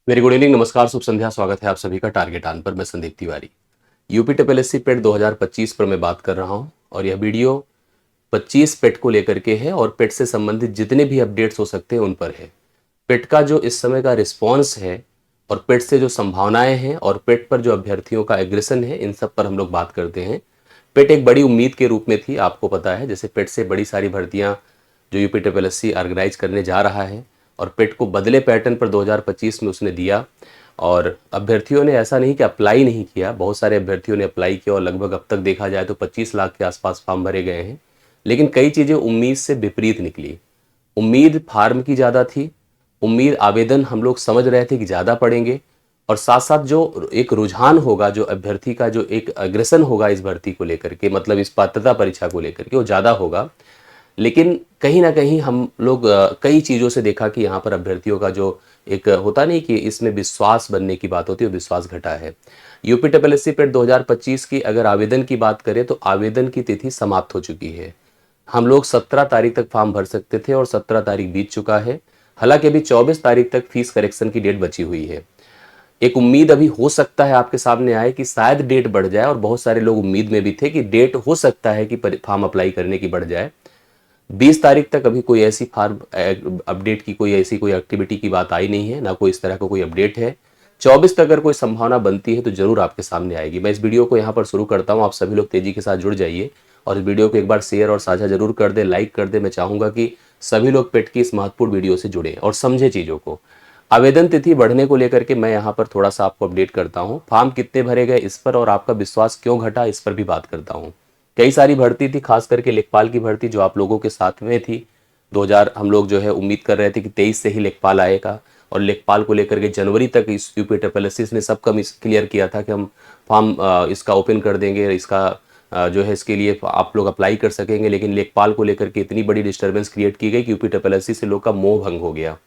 Very good evening, नमस्कार, शुभ संध्या। स्वागत है आप सभी का टारगेट ऑन पर। मैं संदीप तिवारी। यूपी टेपीएससी पेट 2025 पर मैं बात कर रहा हूं और यह वीडियो 25 पेट को लेकर के है और पेट से संबंधित जितने भी अपडेट्स हो सकते हैं उन पर है। पेट का जो इस समय का रिस्पॉन्स है और पेट से जो संभावनाएं हैं और पेट पर जो अभ्यर्थियों का एग्रेशन है, इन सब पर हम लोग बात करते हैं। पेट एक बड़ी उम्मीद के रूप में थी, आपको पता है। जैसे पेट से बड़ी सारी भर्तियां जो यूपी टेपीएससी ऑर्गेनाइज करने जा रहा है और पेट को बदले पैटर्न पर 2025 में उसने दिया। और अभ्यर्थियों ने ऐसा नहीं कि अप्लाई नहीं किया, बहुत सारे अभ्यर्थियों ने अप्लाई किया और लगभग अब तक देखा जाए तो 25 लाख के आसपास फॉर्म भरे गए हैं। लेकिन कई चीज़ें उम्मीद से विपरीत निकली। उम्मीद फार्म की ज़्यादा थी, उम्मीद आवेदन हम लोग समझ रहे थे कि ज़्यादा पड़ेंगे, और साथ साथ जो एक रुझान होगा, जो अभ्यर्थी का जो एक अग्रेसन होगा इस भर्ती को लेकर के, मतलब इस पात्रता परीक्षा को लेकर के, वो ज़्यादा होगा। लेकिन कहीं ना कहीं हम लोग कई चीज़ों से देखा कि यहाँ पर अभ्यर्थियों का जो एक होता नहीं कि इसमें विश्वास बनने की बात होती है, विश्वास घटा है। यूपी टेपीएससी पेट 2025 की अगर आवेदन की बात करें तो आवेदन की तिथि समाप्त हो चुकी है। हम लोग 17 तारीख तक फॉर्म भर सकते थे और 17 तारीख बीत चुका है। हालांकि अभी 24 तारीख तक फीस करेक्शन की डेट बची हुई है। एक उम्मीद अभी हो सकता है आपके सामने आए कि शायद डेट बढ़ जाए, और बहुत सारे लोग उम्मीद में भी थे कि डेट हो सकता है कि फॉर्म अप्लाई करने की बढ़ जाए। 20 तारीख तक अभी कोई ऐसी फार्म अपडेट की कोई एक्टिविटी की बात आई नहीं है, ना कोई इस तरह का कोई अपडेट है। 24 तक अगर कोई संभावना बनती है तो जरूर आपके सामने आएगी। मैं इस वीडियो को यहाँ पर शुरू करता हूँ, आप सभी लोग तेजी के साथ जुड़ जाइए और इस वीडियो को एक बार शेयर और साझा जरूर कर दे, लाइक कर दे। मैं चाहूंगा कि सभी लोग पेट की इस महत्वपूर्ण वीडियो से जुड़े और समझे चीज़ों को। आवेदन तिथि बढ़ने को लेकर के मैं यहाँ पर थोड़ा सा आपको अपडेट करता हूँ। फॉर्म कितने भरे गए इस पर और आपका विश्वास क्यों घटा इस पर भी बात करता हूँ। कई सारी भर्ती थी, खास करके लेखपाल की भर्ती जो आप लोगों के साथ में थी। 2000 हम लोग जो है उम्मीद कर रहे थे कि 23 से ही लेखपाल आएगा, और लेखपाल को लेकर के जनवरी तक इस यूपी टेपीएससी ने सब कम क्लियर किया था कि हम फॉर्म इसका ओपन कर देंगे, इसका जो है इसके लिए आप लोग अप्लाई कर सकेंगे। लेकिन लेखपाल को लेकर के इतनी बड़ी डिस्टर्बेंस क्रिएट की गई कि यूपी टेपीएससी से लोग का मोह भंग हो गया।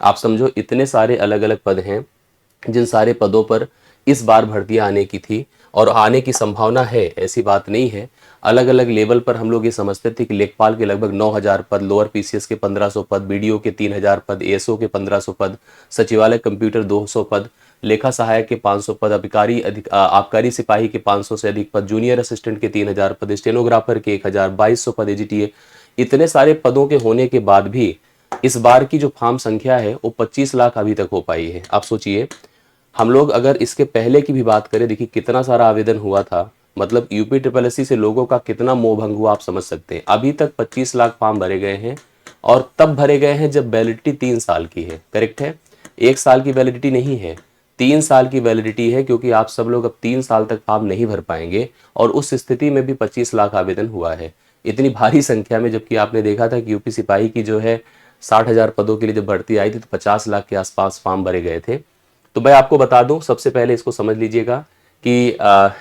आप समझो, इतने सारे अलग अलग पद हैं जिन सारे पदों पर इस बार भर्तियां आने की थी और आने की संभावना है, ऐसी बात नहीं है। अलग अलग लेवल पर हम लोग ये समझते थे कि लेखपाल के लगभग 9000 पद, लोअर पीसीएस के 1500 पद, बीडीओ के 3000 पद, एएसओ के 1500 पद, सचिवालय कंप्यूटर 200 पद, लेखा सहायक के 500 पद, आबकारी सिपाही के 500 से अधिक पद, जूनियर असिस्टेंट के 3000 पद, स्टेनोग्राफर के 1000, 2200 पद एजीटीए। इतने सारे पदों के होने के बाद भी इस बार की जो फॉर्म संख्या है वो 25 लाख अभी तक हो पाई है। आप सोचिए, हम लोग अगर इसके पहले की भी बात करें, देखिए कितना सारा आवेदन हुआ था, मतलब यूपी टेपीएससी से लोगों का कितना मोह भंग हुआ, आप समझ सकते हैं। अभी तक 25 लाख फॉर्म भरे गए हैं, और तब भरे गए हैं जब वैलिडिटी 3 साल की है। करेक्ट है, 1 साल की वैलिडिटी नहीं है, 3 साल की वैलिडिटी है, क्योंकि आप सब लोग अब 3 साल तक फॉर्म नहीं भर पाएंगे। और उस स्थिति में भी 25 लाख आवेदन हुआ है, इतनी भारी संख्या में। जबकि आपने देखा था कि यूपी सिपाही की जो है 60,000 पदों के लिए जब भर्ती आई थी तो 50 लाख के आसपास फॉर्म भरे गए थे। तो मैं आपको बता दूं, सबसे पहले इसको समझ लीजिएगा कि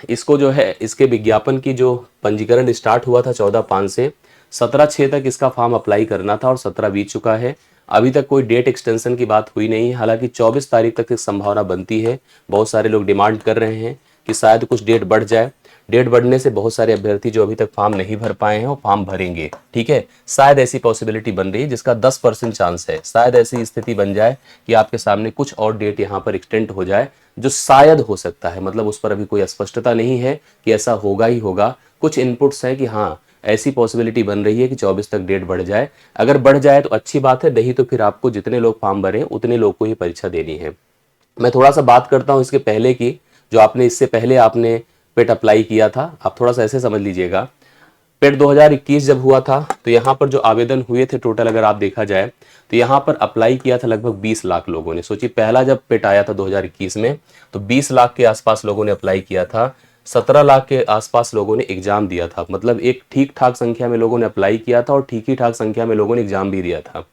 इसको जो है, इसके विज्ञापन की जो पंजीकरण स्टार्ट हुआ था 14/5 से 17/6 तक इसका फॉर्म अप्लाई करना था और 17 बीत चुका है। अभी तक कोई डेट एक्सटेंशन की बात हुई नहीं है। हालांकि 24 तारीख तक की संभावना बनती है। बहुत सारे लोग डिमांड कर रहे हैं कि शायद कुछ डेट बढ़ जाए। डेट बढ़ने से बहुत सारे अभ्यर्थी जो अभी तक फॉर्म नहीं भर पाए हैं वो फॉर्म भरेंगे। ठीक है, शायद ऐसी पॉसिबिलिटी बन रही है जिसका 10% चांस है। शायद ऐसी स्थिति बन जाए कि आपके सामने कुछ और डेट यहाँ पर एक्सटेंड हो जाए, जो शायद हो सकता है। मतलब उस पर अभी कोई स्पष्टता नहीं है कि ऐसा होगा ही होगा। कुछ इनपुट्स हैं कि हाँ, ऐसी पॉसिबिलिटी बन रही है कि 24 तक डेट बढ़ जाए। अगर बढ़ जाए तो अच्छी बात है, नहीं तो फिर आपको जितने लोग फॉर्म भरे उतने लोग को ही परीक्षा देनी है। मैं थोड़ा सा बात करता हूँ इसके पहले की, जो आपने इससे पहले आपने पेट अप्लाई किया था। आप थोड़ा सा ऐसे समझ लीजिएगा, पेट 2021 जब हुआ था तो यहाँ पर जो आवेदन हुए थे टोटल, अगर आप देखा जाए तो यहाँ पर अप्लाई किया था लगभग 20 लाख लोगों ने। सोचिए, पहला जब पेट आया था 2021 में तो 20 लाख के आसपास लोगों ने अप्लाई किया था, 17 लाख के आसपास लोगों ने एग्जाम दिया था। मतलब एक ठीक ठाक संख्या में लोगों ने अप्लाई किया था और ठीक ही ठाक संख्या में लोगों ने एग्जाम भी दिया था।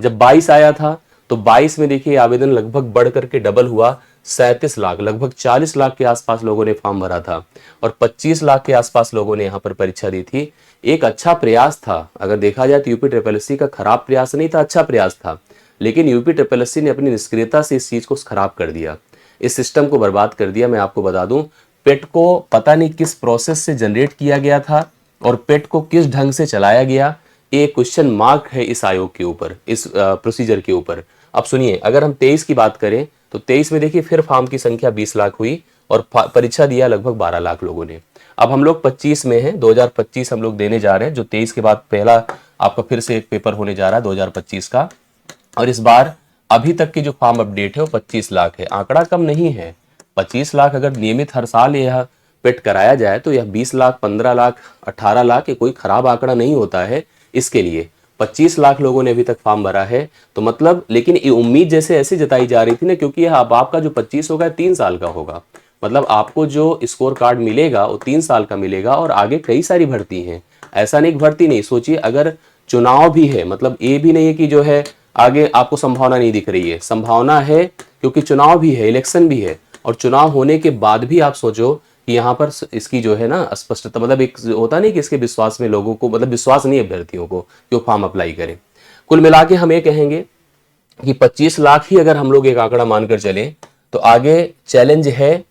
जब 22 आया था तो 22 में देखिए आवेदन लगभग बढ़ करके डबल हुआ, 37 लाख, लगभग 40 लाख के आसपास लोगों ने फॉर्म भरा था और 25 लाख के आसपास लोगों ने यहाँ पर परीक्षा दी थी। एक अच्छा प्रयास था, अगर देखा जाए तो यूपी टेपीएससी का खराब प्रयास नहीं था, अच्छा प्रयास था। लेकिन यूपी टेपीएससी ने अपनी निष्क्रियता से इस चीज को खराब कर दिया, इस सिस्टम को बर्बाद कर दिया। मैं आपको बता दूं, पेट को पता नहीं किस प्रोसेस से जनरेट किया गया था और पेट को किस ढंग से चलाया गया, एक क्वेश्चन मार्क है इस आयोग के ऊपर, इस प्रोसीजर के ऊपर। अब सुनिए, अगर हम 23 की बात करें तो 23 में देखिए फिर फॉर्म की संख्या 20 लाख हुई और परीक्षा दिया लगभग 12 लाख लोगों ने। अब हम लोग 25 में हैं, 2025 हम लोग देने जा रहे हैं, जो 23 के बाद पहला आपका फिर से एक पेपर होने जा रहा है 2025 का। और इस बार अभी तक की जो फॉर्म अपडेट है वो 25 लाख है। आंकड़ा कम नहीं है, 25 लाख अगर नियमित हर साल यह पेट कराया जाए तो यह 20 लाख, 15 लाख, 18 लाख ये कोई खराब आंकड़ा नहीं होता है। इसके लिए 25 लाख लोगों ने अभी तक फॉर्म भरा है, तो मतलब लेकिन ये उम्मीद जैसे ऐसे जताई जा रही थी ना, क्योंकि यह अब आपका जो 25 होगा 3 साल का होगा, मतलब आपको जो स्कोर कार्ड मिलेगा वो 3 साल का मिलेगा और आगे कई सारी भर्ती हैं। ऐसा नहीं भर्ती नहीं, सोचिए अगर चुनाव भी है, मतलब ये भी नहीं है कि जो है आगे आपको संभावना नहीं दिख रही है, संभावना है क्योंकि चुनाव भी है, इलेक्शन भी है। और चुनाव होने के बाद भी आप सोचो कि यहाँ पर इसकी जो है ना स्पष्टता, मतलब एक होता नहीं कि इसके विश्वास में लोगों को, मतलब विश्वास नहीं है अभ्यर्थियों को कि वो फॉर्म अप्लाई करें। कुल मिला के हम ये कहेंगे कि 25 लाख ही अगर हम लोग एक आंकड़ा मानकर चले तो आगे चैलेंज है,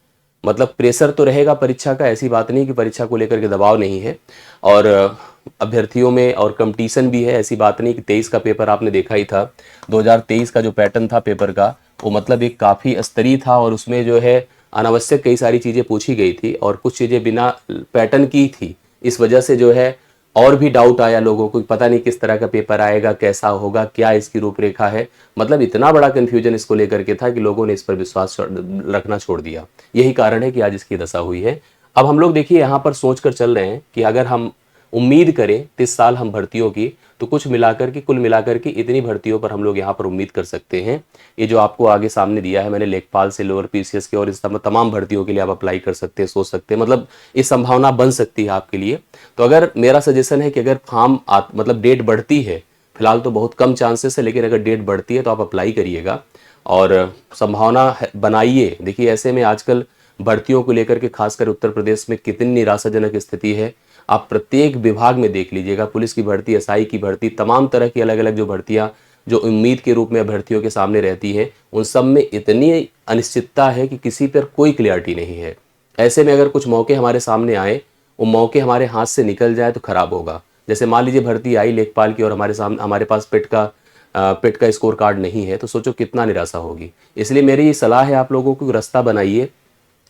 मतलब प्रेशर तो रहेगा परीक्षा का, ऐसी बात नहीं कि परीक्षा को लेकर के दबाव नहीं है, और अभ्यर्थियों में और कंपटीशन भी है, ऐसी बात नहीं कि 23 का पेपर आपने देखा ही था, 2023 का जो पैटर्न था पेपर का वो मतलब एक काफ़ी स्तरीय था और उसमें जो है अनावश्यक कई सारी चीज़ें पूछी गई थी और कुछ चीज़ें बिना पैटर्न की थी। इस वजह से जो है और भी डाउट आया लोगों को, पता नहीं किस तरह का पेपर आएगा, कैसा होगा, क्या इसकी रूपरेखा है, मतलब इतना बड़ा कन्फ्यूजन इसको लेकर के था कि लोगों ने इस पर विश्वास रखना छोड़ दिया। यही कारण है कि आज इसकी दशा हुई है। अब हम लोग देखिए यहाँ पर सोच कर चल रहे हैं कि अगर हम उम्मीद करें 30 साल हम भर्तियों की, तो कुछ मिलाकर के, कुल मिलाकर के इतनी भर्तियों पर हम लोग यहाँ पर उम्मीद कर सकते हैं। ये जो आपको आगे सामने दिया है मैंने, लेखपाल से लोअर पीसीएस के और इस तमाम भर्तियों के लिए आप अप्लाई कर सकते हैं, सोच सकते हैं, मतलब इस संभावना बन सकती है आपके लिए। तो अगर मेरा सजेशन है कि अगर फॉर्म मतलब डेट बढ़ती है, फिलहाल तो बहुत कम चांसेस है, लेकिन अगर डेट बढ़ती है तो आप अप्लाई करिएगा और संभावना बनाइए। देखिए ऐसे में आजकल भर्तियों को लेकर के खासकर उत्तर प्रदेश में कितनी निराशाजनक स्थिति है, आप प्रत्येक विभाग में देख लीजिएगा, पुलिस की भर्ती, एसआई की भर्ती, तमाम तरह की अलग अलग जो भर्तियां जो उम्मीद के रूप में अभ्यर्थियों के सामने रहती है, उन सब में इतनी अनिश्चितता है कि किसी पर कोई क्लियरिटी नहीं है। ऐसे में अगर कुछ मौके हमारे सामने आए, वो मौके हमारे हाथ से निकल जाए तो खराब होगा। जैसे मान लीजिए भर्ती आई लेखपाल की और हमारे पास पेट का स्कोर कार्ड नहीं है, तो सोचो कितना निराशा होगी। इसलिए मेरी सलाह है आप लोगों को, रास्ता बनाइए।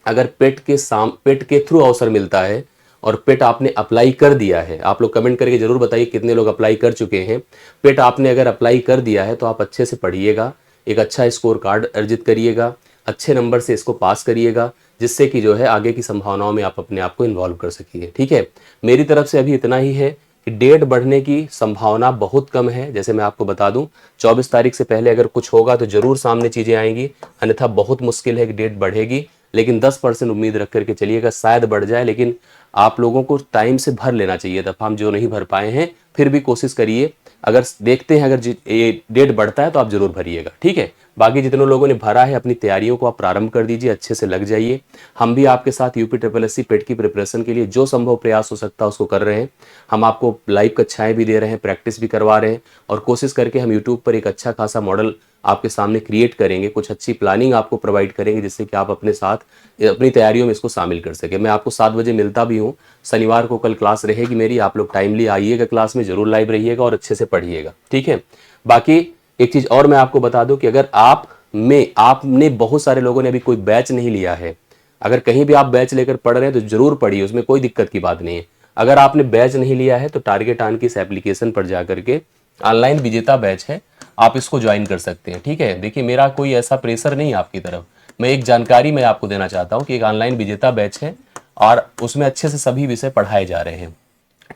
अगर पेट के थ्रू अवसर मिलता है और पेट आपने अप्लाई कर दिया है, आप लोग कमेंट करके जरूर बताइए कितने लोग अप्लाई कर चुके हैं। पेट आपने अगर अप्लाई कर दिया है तो आप अच्छे से पढ़िएगा, एक अच्छा स्कोर कार्ड अर्जित करिएगा, अच्छे नंबर से इसको पास करिएगा, जिससे कि जो है आगे की संभावनाओं में आप अपने आप को इन्वॉल्व कर सकिए। ठीक है, मेरी तरफ से अभी इतना ही है कि डेट बढ़ने की संभावना बहुत कम है। जैसे मैं आपको बता दूं, 24 तारीख से पहले अगर कुछ होगा तो जरूर सामने चीज़ें आएंगी, अन्यथा बहुत मुश्किल है कि डेट बढ़ेगी। लेकिन 10% उम्मीद रख करके चलिएगा, शायद बढ़ जाए, लेकिन आप लोगों को टाइम से भर लेना चाहिए था फॉर्म। जो नहीं भर पाए हैं फिर भी कोशिश करिए, अगर देखते हैं अगर ये डेट बढ़ता है तो आप जरूर भरिएगा। ठीक है, बाकी जितने लोगों ने भरा है अपनी तैयारियों को आप प्रारंभ कर दीजिए, अच्छे से लग जाइए। हम भी आपके साथ यूपी पेट की प्रिपरेशन के लिए जो संभव प्रयास हो सकता है उसको कर रहे हैं। हम आपको लाइव कक्षाएं भी दे रहे हैं, प्रैक्टिस भी करवा रहे हैं और कोशिश करके हम यूट्यूब पर एक अच्छा खासा मॉडल आपके सामने क्रिएट करेंगे, कुछ अच्छी प्लानिंग आपको प्रोवाइड करेंगे, जिससे कि आप अपने साथ अपनी तैयारियों में इसको शामिल कर सके। मैं आपको 7 बजे मिलता भी हूँ, शनिवार को कल क्लास रहेगी मेरी, आप लोग टाइमली आइएगा क्लास में, जरूर लाइव रहिएगा और अच्छे से पढ़िएगा। ठीक है, बाकी एक चीज़ और मैं आपको बता दूं कि अगर आपने बहुत सारे लोगों ने अभी कोई बैच नहीं लिया है, अगर कहीं भी आप बैच लेकर पढ़ रहे हैं तो जरूर पढ़िए, उसमें कोई दिक्कत की बात नहीं है। अगर आपने बैच नहीं लिया है तो टारगेट ऑन की इस एप्लीकेशन पर जाकर के ऑनलाइन विजेता बैच है, आप इसको ज्वाइन कर सकते हैं। ठीक है, देखिए मेरा कोई ऐसा प्रेशर नहीं है आपकी तरफ, मैं एक जानकारी मैं आपको देना चाहता हूँ कि एक ऑनलाइन विजेता बैच है और उसमें अच्छे से सभी विषय पढ़ाए जा रहे हैं।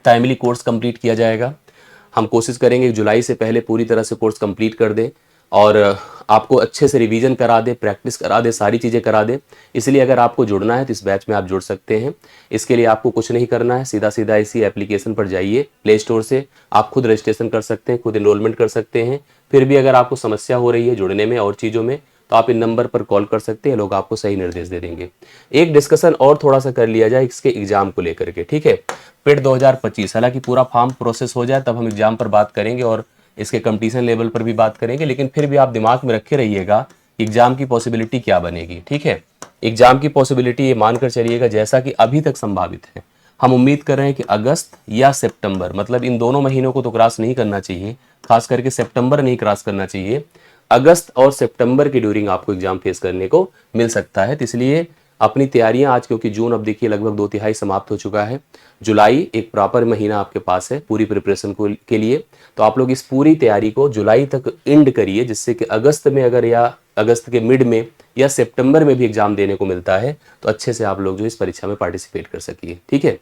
टाइमली कोर्स कंप्लीट किया जाएगा, हम कोशिश करेंगे जुलाई से पहले पूरी तरह से कोर्स कंप्लीट कर दें और आपको अच्छे से रिवीजन करा दे, प्रैक्टिस करा दे, सारी चीज़ें करा दे। इसलिए अगर आपको जुड़ना है तो इस बैच में आप जुड़ सकते हैं। इसके लिए आपको कुछ नहीं करना है, सीधा सीधा इसी एप्लीकेशन पर जाइए, प्ले स्टोर से आप खुद रजिस्ट्रेशन कर सकते हैं, खुद एनरोलमेंट कर सकते हैं। फिर भी अगर आपको समस्या हो रही है जुड़ने में और चीज़ों में तो आप इन नंबर पर कॉल कर सकते हैं, लोग आपको सही निर्देश दे देंगे। एक डिस्कशन और थोड़ा सा कर लिया जाए इसके एग्जाम को लेकर के। ठीक है, पेट 2025, हालांकि पूरा फॉर्म प्रोसेस हो जाए तब हम एग्जाम पर बात करेंगे और इसके कंपटीशन लेवल पर भी बात करेंगे, लेकिन फिर भी आप दिमाग में रखे रहिएगा एग्जाम की पॉसिबिलिटी क्या बनेगी। ठीक है, एग्जाम की पॉसिबिलिटी ये मानकर चलिएगा जैसा कि अभी तक संभावित है, हम उम्मीद कर रहे हैं कि अगस्त या सितंबर, मतलब इन दोनों महीनों को तो क्रॉस नहीं करना चाहिए, खास करके सितंबर नहीं क्रॉस करना चाहिए। अगस्त और सितंबर के ड्यूरिंग आपको एग्जाम फेस करने को मिल सकता है। तो इसलिए अपनी तैयारियां आज, क्योंकि जून अब देखिए लगभग 2/3 समाप्त हो चुका है, जुलाई एक प्रॉपर महीना आपके पास है पूरी प्रिपरेशन को के लिए। तो आप लोग इस पूरी तैयारी को जुलाई तक एंड करिए, जिससे कि अगस्त में अगर या अगस्त के मिड में या सितंबर में भी एग्जाम देने को मिलता है तो अच्छे से आप लोग जो इस परीक्षा में पार्टिसिपेट कर सकिए। ठीक है,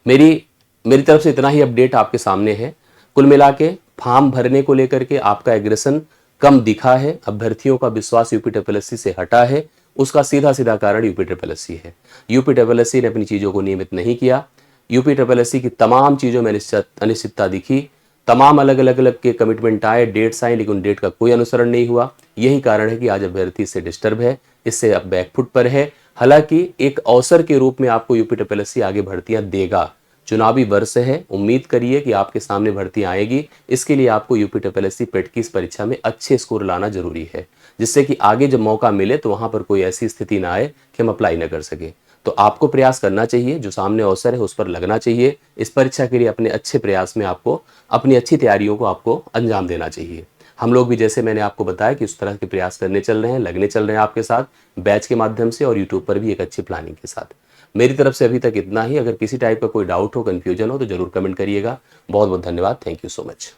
मेरी मेरी तरफ से इतना ही अपडेट आपके सामने है। कुल मिला के फॉर्म भरने को लेकर के आपका एग्रेशन कम दिखा है, अभ्यर्थियों का विश्वास यूपी ट्रिपल एससी से हटा है। उसका सीधा सीधा कारण यूपी ट्रिपल एससी है। यूपी ट्रिपल एससी ने अपनी चीज़ों को नियमित नहीं किया। यूपी ट्रिपल एससी की तमाम चीज़ों में अनिश्चितता दिखी, तमाम अलग अलग अलग के कमिटमेंट आए, डेट्स आए, लेकिन डेट का कोई अनुसरण नहीं हुआ। यही कारण है कि आज अभ्यर्थी इससे डिस्टर्ब है, इससे अब बैकफुट पर है। हालांकि एक अवसर के रूप में आपको यूपी ट्रिपल एससी आगे भर्तियां देगा। चुनावी वर्ष है, उम्मीद करिए कि आपके सामने भर्तियां आएगी। इसके लिए आपको यूपी ट्रिपल एससी पेट की इस परीक्षा में अच्छे स्कोर लाना जरूरी है, जिससे कि आगे जब मौका मिले तो वहां पर कोई ऐसी स्थिति ना आए कि हम अप्लाई न कर सके। तो आपको प्रयास करना चाहिए, जो सामने अवसर है उस पर लगना चाहिए। इस परीक्षा के लिए अपने अच्छे प्रयास में आपको अपनी अच्छी तैयारियों को आपको अंजाम देना चाहिए। हम लोग भी, जैसे मैंने आपको बताया, कि उस तरह के प्रयास करने चल रहे हैं, लगने चल रहे हैं आपके साथ बैच के माध्यम से और यूट्यूब पर भी एक अच्छी प्लानिंग के साथ। मेरी तरफ से अभी तक इतना ही। अगर किसी टाइप का कोई डाउट हो, कंफ्यूजन हो तो जरूर कमेंट करिएगा। बहुत बहुत धन्यवाद। Thank you so much.